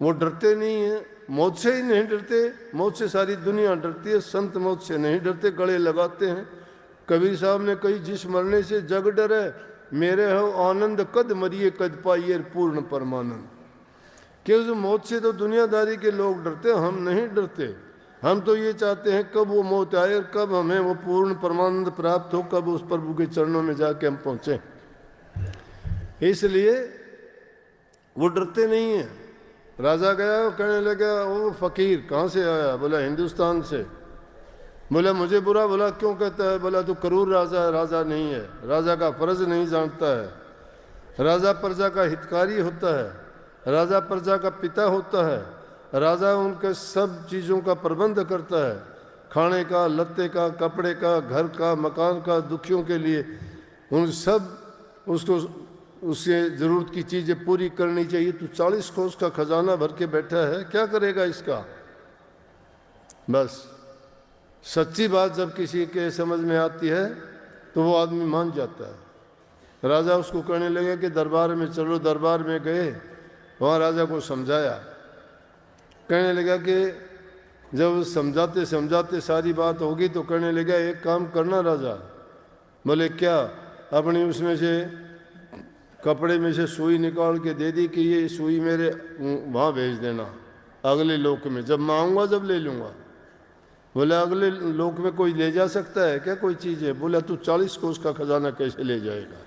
Speaker 1: वो डरते नहीं हैं, मौत से ही नहीं डरते। मौत से सारी दुनिया डरती है, संत मौत से नहीं डरते, गले लगाते हैं। कबीर साहब ने कही, जिस मरने से जग डरे, मेरे हो आनंद कद मरिए कद पाइए पूर्ण परमानंद। क्योंकि मौत से तो दुनियादारी के लोग डरते, हम नहीं डरते। हम तो ये चाहते हैं कब वो मौत आए और कब हमें वो पूर्ण परमानंद प्राप्त हो, कब उस प्रभु के चरणों में जाके हम पहुँचें। इसलिए वो डरते नहीं हैं। राजा गया, कहने लगा, वो फकीर कहाँ से आया? बोला हिंदुस्तान से। बोला मुझे बुरा भला क्यों कहता है? बोला तू क्रूर राजा है, राजा नहीं है, राजा का फर्ज नहीं जानता है। राजा प्रजा का हितकारी होता है, राजा प्रजा का पिता होता है, राजा उनके सब चीज़ों का प्रबंध करता है, खाने का, लत्ते का, कपड़े का, घर का, मकान का, दुखियों के लिए उन सब उसको उससे ज़रूरत की चीज़ें पूरी करनी चाहिए। तू 40 कोस का खजाना भर के बैठा है, क्या करेगा इसका? बस सच्ची बात जब किसी के समझ में आती है तो वो आदमी मान जाता है। राजा उसको कहने लगे कि दरबार में चलो। दरबार में गए, वहाँ राजा को समझाया। कहने लगा कि जब समझाते समझाते सारी बात होगी तो कहने लगा, एक काम करना राजा। बोले क्या? अपनी उसमें से कपड़े में से सुई निकाल के दे दी कि ये सुई मेरे वहाँ भेज देना अगले लोक में, जब मैं आऊँगा जब ले लूँगा। बोले अगले लोक में कोई ले जा सकता है क्या कोई चीज़ है? बोला तू 40 कोस का खजाना कैसे ले जाएगा?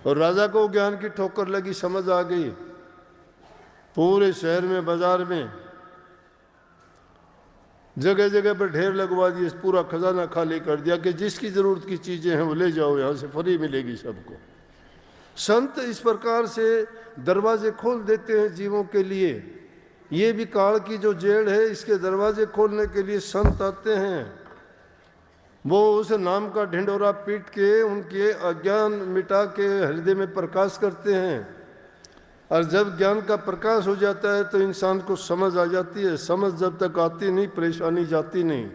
Speaker 1: और राजा को ज्ञान की ठोकर लगी, समझ आ गई। पूरे शहर में, बाजार में, जगह जगह पर ढेर लगवा दिए, पूरा खजाना खाली कर दिया कि जिसकी ज़रूरत की चीज़ें हैं वो ले जाओ, यहाँ से फ्री मिलेगी सबको। संत इस प्रकार से दरवाजे खोल देते हैं जीवों के लिए। ये भी काल की जो जेड़ है, इसके दरवाजे खोलने के लिए संत आते हैं। वो उस नाम का ढिंडोरा पीट के उनके अज्ञान मिटा के हृदय में प्रकाश करते हैं। और जब ज्ञान का प्रकाश हो जाता है तो इंसान को समझ आ जाती है। समझ जब तक आती नहीं, परेशानी जाती नहीं।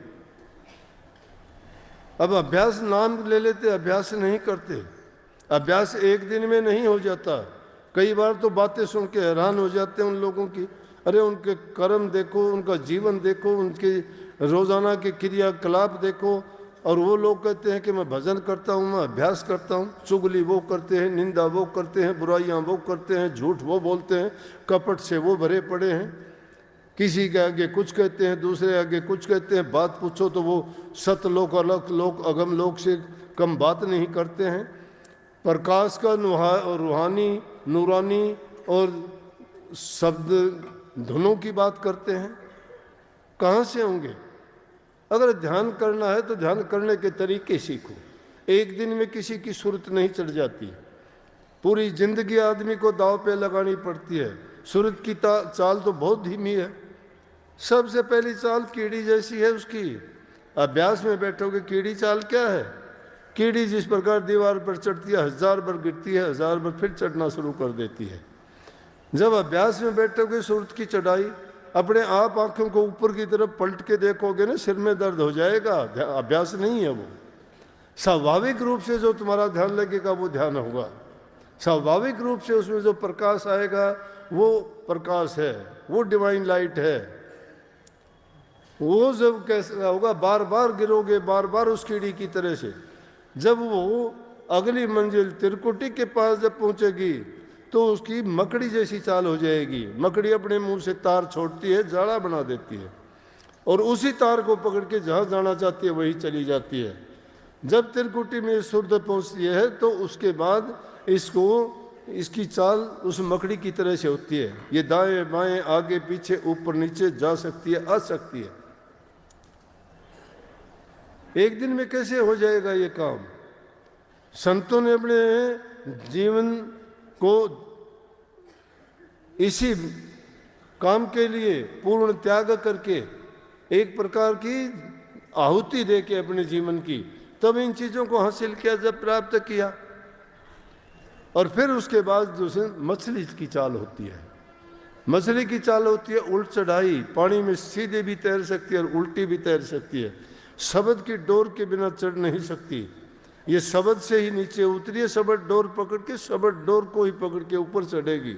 Speaker 1: अब अभ्यास नाम ले लेते, अभ्यास नहीं करते। अभ्यास एक दिन में नहीं हो जाता। कई बार तो बातें सुन के हैरान हो जाते हैं उन लोगों की। अरे उनके कर्म देखो, उनका जीवन देखो, उनके रोज़ाना के क्रियाकलाप देखो, और वो लोग कहते हैं कि मैं भजन करता हूँ, मैं अभ्यास करता हूँ। चुगली वो करते हैं, निंदा वो करते हैं, बुराइयाँ वो करते हैं, झूठ वो बोलते हैं, कपट से वो भरे पड़े हैं। किसी के आगे कुछ कहते हैं, दूसरे आगे कुछ कहते हैं। बात पूछो तो वो सतलोक, अलग लोक, अगम लोक से कम बात नहीं करते हैं। प्रकाश का रूहानी, नूरानी और शब्द धुनों की बात करते हैं। कहाँ से होंगे? अगर ध्यान करना है तो ध्यान करने के तरीके सीखो। एक दिन में किसी की सूरत नहीं चढ़ जाती, पूरी जिंदगी आदमी को दाव पे लगानी पड़ती है। सूरत की चाल तो बहुत धीमी है। सबसे पहली चाल कीड़ी जैसी है उसकी। अभ्यास में बैठोगे, कीड़ी चाल क्या है? कीड़ी जिस प्रकार दीवार पर चढ़ती है, 1000 बार गिरती है, 1000 बार फिर चढ़ना शुरू कर देती है। जब अभ्यास में बैठोगे सूरत की चढ़ाई, अपने आप आंखों को ऊपर की तरफ पलट के देखोगे ना, सिर में दर्द हो जाएगा। अभ्यास नहीं है वो। स्वाभाविक रूप से जो तुम्हारा ध्यान लगेगा वो ध्यान होगा। स्वाभाविक रूप से उसमें जो प्रकाश आएगा वो प्रकाश है, वो डिवाइन लाइट है। वो जब कैसा होगा, बार बार गिरोगे, बार बार उस कीड़ी की तरह से। जब वो अगली मंजिल त्रिकुटी के पास जब पहुंचेगी तो उसकी मकड़ी जैसी चाल हो जाएगी। मकड़ी अपने मुंह से तार छोड़ती है, जाड़ा बना देती है, और उसी तार को पकड़ के जहाँ जाना चाहती है वही चली जाती है। जब त्रिकुटी में शुद्ध पहुँचती है तो उसके बाद इसको इसकी चाल उस मकड़ी की तरह से होती है, ये दाएं बाएं आगे पीछे ऊपर नीचे जा सकती है, आ सकती है। एक दिन में कैसे हो जाएगा ये काम? संतों ने अपने जीवन को इसी काम के लिए पूर्ण त्याग करके, एक प्रकार की आहुति दे के अपने जीवन की, तब इन चीज़ों को हासिल किया, जब प्राप्त किया। और फिर उसके बाद दूसरे मछली की चाल होती है। मछली की चाल होती है उल्ट चढ़ाई, पानी में सीधे भी तैर सकती है और उल्टी भी तैर सकती है। शब्द की डोर के बिना चढ़ नहीं सकती। ये शब्द से ही नीचे उतरी है, शब्द डोर पकड़ के, शब्द डोर को ही पकड़ के ऊपर चढ़ेगी।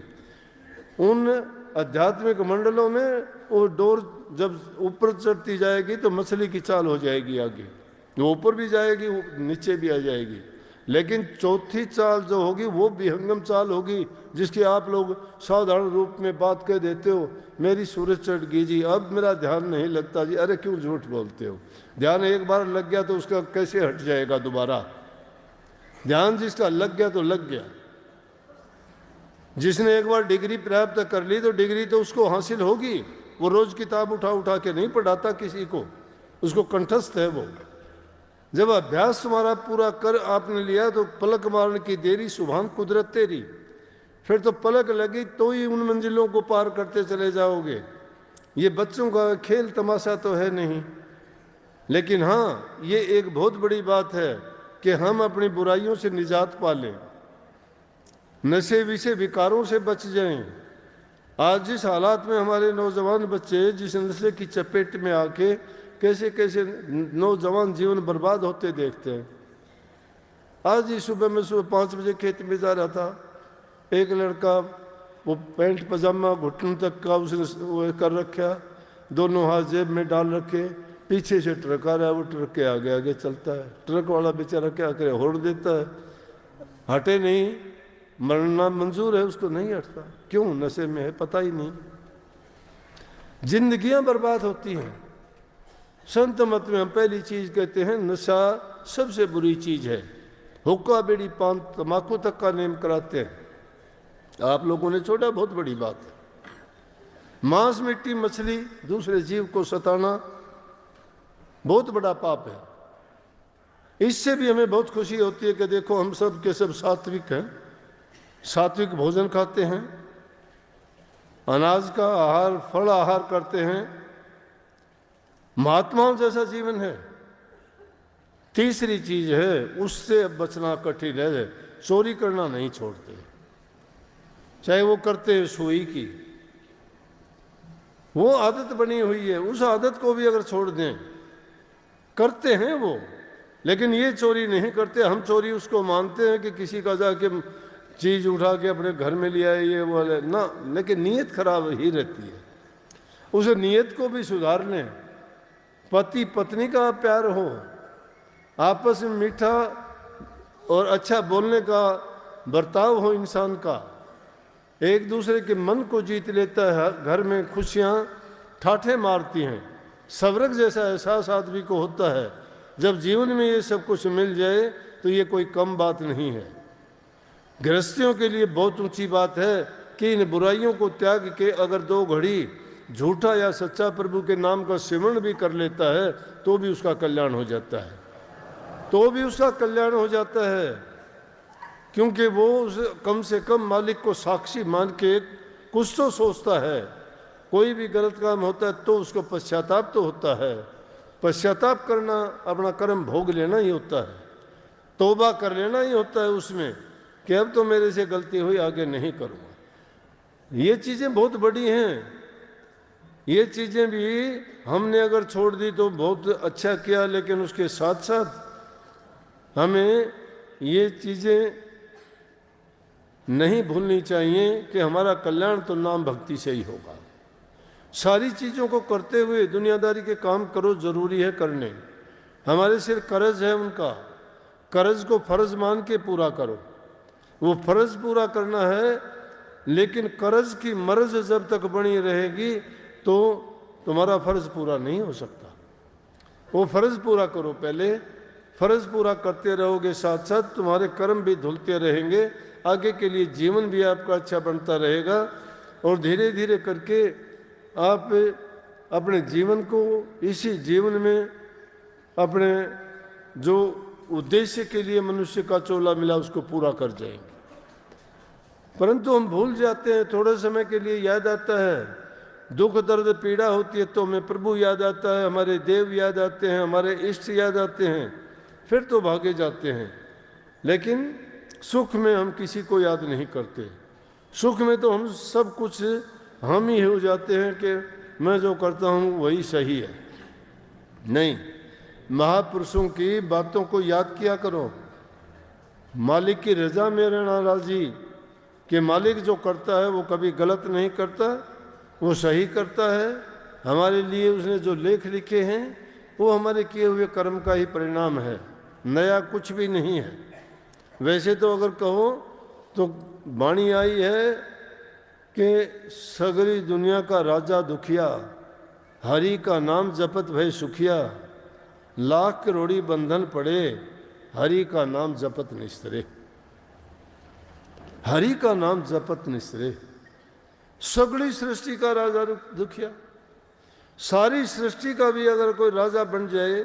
Speaker 1: उन आध्यात्मिक मंडलों में वो डोर जब ऊपर चढ़ती जाएगी तो मछली की चाल हो जाएगी, आगे वो ऊपर भी जाएगी, नीचे भी आ जाएगी। लेकिन चौथी चाल जो होगी वो विहंगम चाल होगी, जिसकी आप लोग साधारण रूप में बात कह देते हो, मेरी सूरज चढ़ गई जी, अब मेरा ध्यान नहीं लगता जी। अरे क्यों झूठ बोलते हो? ध्यान एक बार लग गया तो उसका कैसे हट जाएगा दोबारा? ध्यान जिसका लग गया तो लग गया। जिसने एक बार डिग्री प्राप्त कर ली तो डिग्री तो उसको हासिल होगी। वो रोज किताब उठा उठा के नहीं पढ़ाता किसी को, उसको कंठस्थ है वो। जब अभ्यास तुम्हारा पूरा कर आपने लिया तो पलक मारने की देरी सुभान कुदरत तेरी, फिर तो पलक लगी तो ही उन मंजिलों को पार करते चले जाओगे। ये बच्चों का खेल तमाशा तो है नहीं, लेकिन हाँ ये एक बहुत बड़ी बात है कि हम अपनी बुराइयों से निजात पा लें, नशे विषय विकारों से बच जाएं। आज जिस हालात में हमारे नौजवान बच्चे जिस नशे की चपेट में आके कैसे कैसे नौजवान जीवन बर्बाद होते देखते हैं। आज ही सुबह मैं 5 बजे खेत में जा रहा था, एक लड़का वो पैंट पजामा घुटनों तक का उसने वो कर रखा, दोनों हाथ जेब में डाल रखे, पीछे से ट्रक आ रहा है, वो ट्रक के आगे आगे चलता है। ट्रक वाला बेचारा क्या करे, होड़ देता है, हटे नहीं, मरना मंजूर है उसको, नहीं हटता। क्यों? नशे में है, पता ही नहीं। जिंदगियां बर्बाद होती हैं। संत मत में हम पहली चीज कहते हैं नशा सबसे बुरी चीज है। हुक्का बीड़ी पान तंबाकू तक का नेम कराते हैं। आप लोगों ने छोड़ा, बहुत बड़ी बात है। मांस मिट्टी मछली दूसरे जीव को सताना बहुत बड़ा पाप है। इससे भी हमें बहुत खुशी होती है कि देखो हम सब के सब सात्विक हैं, सात्विक भोजन खाते हैं, अनाज का आहार फल आहार करते हैं, महात्माओं जैसा जीवन है। तीसरी चीज है उससे बचना कठिन है, चोरी करना नहीं छोड़ते, चाहे वो करते हैं सुई की, वो आदत बनी हुई है, उस आदत को भी अगर छोड़ दें, करते हैं वो, लेकिन ये चोरी नहीं करते। हम चोरी उसको मानते हैं कि किसी का जाके चीज उठा के अपने घर में ले आए, ये वो ना, लेकिन नीयत खराब ही रहती है। उस नीयत को भी सुधार लें। पति पत्नी का प्यार हो, आपस में मीठा और अच्छा बोलने का बर्ताव हो इंसान का, एक दूसरे के मन को जीत लेता है, घर में खुशियाँ ठाठे मारती हैं, स्वर्ग जैसा एहसास आदमी को होता है। जब जीवन में ये सब कुछ मिल जाए तो ये कोई कम बात नहीं है। गृहस्थियों के लिए बहुत ऊंची बात है कि इन बुराइयों को त्याग के अगर 2 घड़ी झूठा या सच्चा प्रभु के नाम का सिमरण भी कर लेता है तो भी उसका कल्याण हो जाता है, तो भी उसका कल्याण हो जाता है। क्योंकि वो कम से कम मालिक को साक्षी मान के कुछ तो सोचता है। कोई भी गलत काम होता है तो उसको पश्चाताप तो होता है। पश्चाताप करना अपना कर्म भोग लेना ही होता है, तौबा कर लेना ही होता है उसमें कि अब तो मेरे से गलती हुई, आगे नहीं करूँगा। ये चीज़ें बहुत बड़ी हैं। ये चीज़ें भी हमने अगर छोड़ दी तो बहुत अच्छा किया, लेकिन उसके साथ साथ हमें ये चीज़ें नहीं भूलनी चाहिए कि हमारा कल्याण तो नाम भक्ति से ही होगा। सारी चीज़ों को करते हुए दुनियादारी के काम करो, ज़रूरी है करने। हमारे सिर कर्ज है, उनका कर्ज को फ़र्ज मान के पूरा करो। वो फ़र्ज पूरा करना है, लेकिन कर्ज की मर्ज जब तक बनी रहेगी तो तुम्हारा फ़र्ज पूरा नहीं हो सकता। वो फ़र्ज पूरा करो पहले, फ़र्ज पूरा करते रहोगे, साथ साथ तुम्हारे कर्म भी धुलते रहेंगे। आगे के लिए जीवन भी आपका अच्छा बनता रहेगा और धीरे धीरे करके आप अपने जीवन को इसी जीवन में अपने जो उद्देश्य के लिए मनुष्य का चोला मिला उसको पूरा कर जाएंगे। परंतु हम भूल जाते हैं, थोड़े समय के लिए याद आता है, दुख दर्द पीड़ा होती है तो हमें प्रभु याद आता है, हमारे देव याद आते हैं, हमारे इष्ट याद आते हैं, फिर तो भागे जाते हैं। लेकिन सुख में हम किसी को याद नहीं करते। सुख में तो हम सब कुछ हम ही हो जाते हैं कि मैं जो करता हूँ वही सही है। नहीं, महापुरुषों की बातों को याद किया करो। मालिक की रजा में रहना राजी कि मालिक जो करता है वो कभी गलत नहीं करता, वो सही करता है। हमारे लिए उसने जो लेख लिखे हैं वो हमारे किए हुए कर्म का ही परिणाम है, नया कुछ भी नहीं है। वैसे तो अगर कहो तो वाणी आई है कि सगरी दुनिया का राजा दुखिया, हरि का नाम जपत भय सुखिया, लाख करोड़ी बंधन पड़े, हरि का नाम जपत निस्तरे। हरि का नाम जपत निस्तरे। सगड़ी सृष्टि का राजा दुखिया, सारी सृष्टि का भी अगर कोई राजा बन जाए,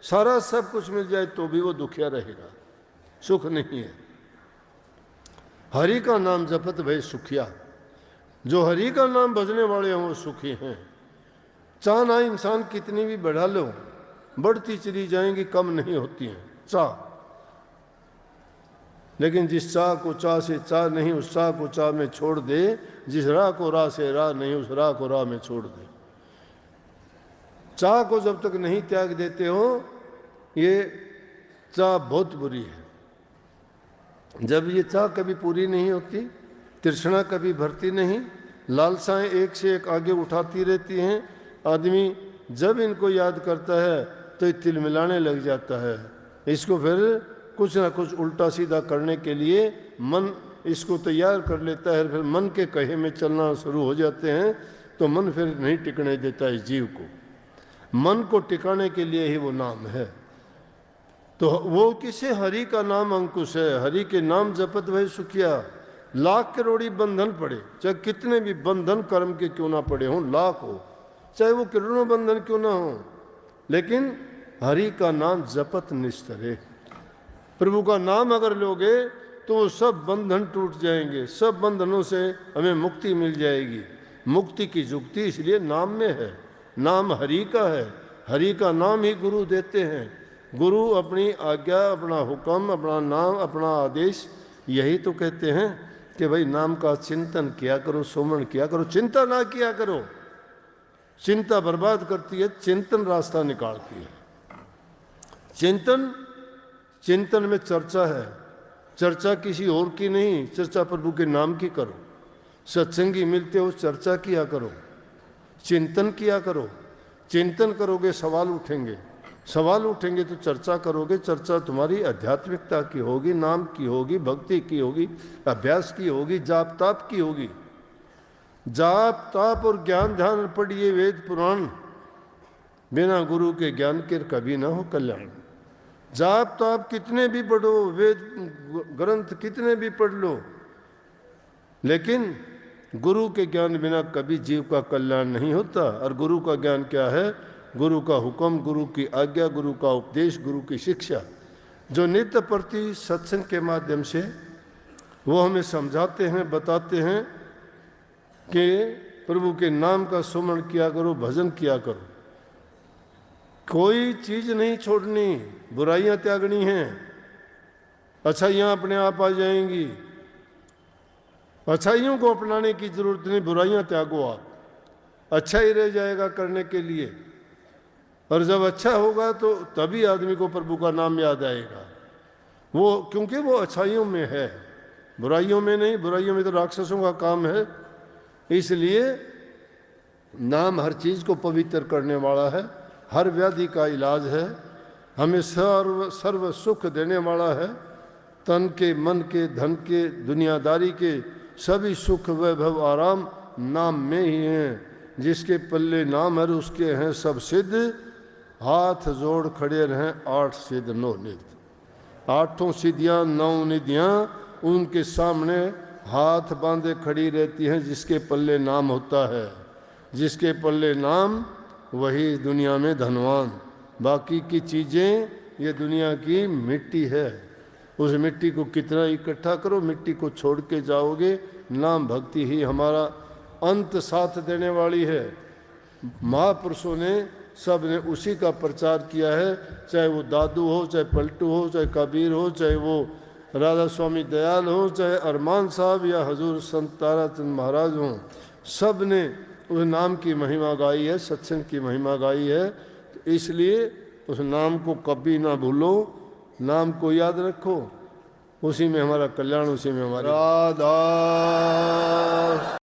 Speaker 1: सारा सब कुछ मिल जाए तो भी वो दुखिया रहेगा, सुख नहीं है। हरि का नाम जपत भय सुखिया। जो हरि का नाम भजने वाले हैं वो सुखी हैं। चाह ना इंसान कितनी भी बढ़ा लो, बढ़ती चली जाएंगी, कम नहीं होती हैं चाह। लेकिन जिस चाह को चाह से चाह नहीं, उस चाह को चाह में छोड़ दे। जिस राह को राह से राह नहीं, उस राह को राह में छोड़ दे। चाह को जब तक नहीं त्याग देते हो, ये चाह बहुत बुरी है। जब ये चाह कभी पूरी नहीं होती, तृष्णा कभी भरती नहीं, लालसाएं एक से एक आगे उठाती रहती हैं। आदमी जब इनको याद करता है तो ये तिलमिलाने लग जाता है। इसको फिर कुछ ना कुछ उल्टा सीधा करने के लिए मन इसको तैयार कर लेता है। फिर मन के कहे में चलना शुरू हो जाते हैं तो मन फिर नहीं टिकने देता इस जीव को। मन को टिकाने के लिए ही वो नाम है। तो वो किसे? हरि का नाम अंकुश है। हरि के नाम जपत भय सुखिया। लाख करोड़ी बंधन पड़े, चाहे कितने भी बंधन कर्म के क्यों ना पड़े हों, लाख हो, चाहे वो करोड़ों बंधन क्यों ना हो, लेकिन हरि का नाम जपत निस्तरे। प्रभु का नाम अगर लोगे तो वो सब बंधन टूट जाएंगे, सब बंधनों से हमें मुक्ति मिल जाएगी। मुक्ति की जुक्ति इसलिए नाम में है। नाम हरि का है, हरि का नाम ही गुरु देते हैं। गुरु अपनी आज्ञा, अपना हुक्म, अपना नाम, अपना आदेश यही तो कहते हैं कि भाई नाम का चिंतन किया करो, सुमरण किया करो। चिंता ना किया करो, चिंता बर्बाद करती है, चिंतन रास्ता निकालती है। चिंतन में चर्चा है, चर्चा किसी और की नहीं, चर्चा प्रभु के नाम की करो। सत्संगी मिलते हो, चर्चा किया करो, चिंतन किया करो। चिंतन करोगे सवाल उठेंगे, सवाल उठेंगे तो चर्चा करोगे। चर्चा तुम्हारी आध्यात्मिकता की होगी, नाम की होगी, भक्ति की होगी, अभ्यास की होगी, जाप ताप की होगी। जाप ताप और ज्ञान ध्यान पढ़िए वेद पुराण, बिना गुरु के ज्ञान के कभी ना हो कल्याण। जाप ताप कितने भी पढ़ो, वेद ग्रंथ कितने भी पढ़ लो, लेकिन गुरु के ज्ञान बिना कभी जीव का कल्याण नहीं होता। और गुरु का ज्ञान क्या है? गुरु का हुक्म, गुरु की आज्ञा, गुरु का उपदेश, गुरु की शिक्षा, जो नित्य प्रति सत्संग के माध्यम से वो हमें समझाते हैं, बताते हैं कि प्रभु के नाम का सुमरण किया करो, भजन किया करो। कोई चीज़ नहीं छोड़नी, बुराइयां त्यागनी हैं, अच्छाइयाँ अपने आप आ जाएंगी। अच्छाइयों को अपनाने की जरूरत नहीं, बुराइयां त्यागो आप, अच्छा ही रह जाएगा करने के लिए। और जब अच्छा होगा तो तभी आदमी को प्रभु का नाम याद आएगा, वो क्योंकि वो अच्छाइयों में है, बुराइयों में नहीं। बुराइयों में तो राक्षसों का काम है। इसलिए नाम हर चीज़ को पवित्र करने वाला है, हर व्याधि का इलाज है, हमें सर्व सुख देने वाला है। तन के, मन के, धन के, दुनियादारी के सभी सुख वैभव आराम नाम में ही हैं। जिसके पल्ले नाम है उसके हैं सब सिद्ध, हाथ जोड़ खड़े रहें 8 सिद्ध 9 निध। 8 सिद्धियाँ 9 निधियाँ उनके सामने हाथ बांधे खड़ी रहती हैं जिसके पल्ले नाम होता है। जिसके पल्ले नाम वही दुनिया में धनवान। बाकी की चीज़ें ये दुनिया की मिट्टी है। उस मिट्टी को कितना इकट्ठा करो, मिट्टी को छोड़ के जाओगे। नाम भक्ति ही हमारा अंत साथ देने वाली है। महापुरुषों ने सब ने उसी का प्रचार किया है, चाहे वो दादू हो, चाहे पलटू हो, चाहे कबीर हो, चाहे वो राधा स्वामी दयाल हो, चाहे अरमान साहब या हजूर संत ताराचंद महाराज हों। सब ने उस नाम की महिमा गाई है, सत्संग की महिमा गाई है। तो इसलिए उस नाम को कभी ना भूलो, नाम को याद रखो। उसी में हमारा कल्याण, उसी में हमारा राधा।